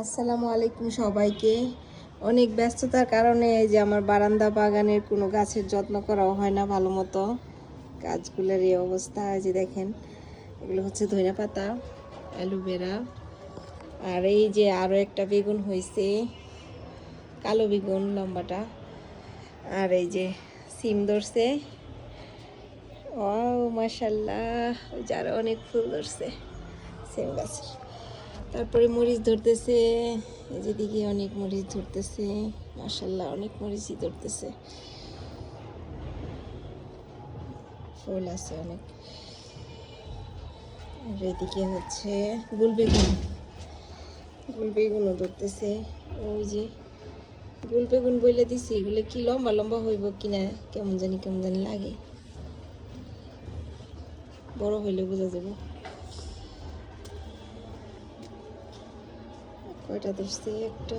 আসসালামু আলাইকুম সবাইকে। অনেক ব্যস্ততার কারণে এই যে আমার বারান্দা বাগানের কোনো গাছের যত্ন করাও হয় না ভালো মতো। গাছগুলোর এই অবস্থা, এই যে দেখেন, এগুলো হচ্ছে ধনিয়া পাতা, অ্যালোভেরা। আর এই যে আরও একটা বেগুন হয়েছে, কালো বেগুন লম্বাটা। আর এই যে সিম ধরছে, ও মাশাল্লাহ, ওই যে আরও অনেক ফুল ধরছে সিম গাছের। তারপরে মরিচ ধরতেছে, এই যেদিকে অনেক মরিচ ধরতেছে, মাশাল্লাহ অনেক মরিচই ধরতেছে, ফুল আছে অনেক। আর এদিকে হচ্ছে গুল বেগুনও ধরতেছে। ওই যে গুল বেগুন বইলে দিছি, এগুলো কি লম্বা লম্বা হইব কিনা কেমন জানি লাগে, বড় হইলে বোঝা যাবে। কয়টা ধরছে, একটা,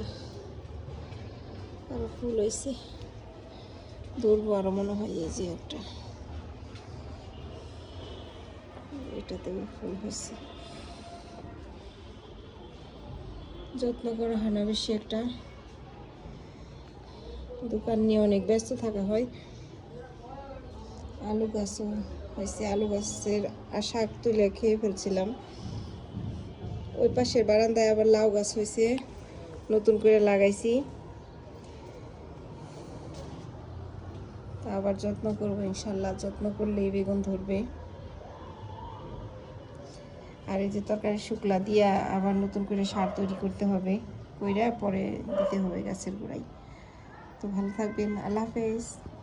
আরো ফুল হয়েছে, ধরবো আরো মনে হয়। এই যে একটা, এটাতেও ফুল হয়েছে। যত্ন করা হয় না বেশি একটা, দোকান নিয়ে অনেক ব্যস্ত থাকা হয়। আলু গাছও হয়েছে, আলু গাছের শাক তুলে খেয়ে ফেলছিলাম। ওই পাশের বারান্দায় আবার লাউ গাছ হয়েছে, নতুন করে লাগাইছি, আবার যত্ন করবো ইনশাল্লাহ। যত্ন করলেই বেগুন ধরবে। আর এই যে তরকারি শুকলা দিয়া আবার নতুন করে সার তৈরি করতে হবে, কইরা পরে দিতে হবে গাছের গোড়ায়। তো ভালো থাকবেন, আল্লাহ হাফেজ।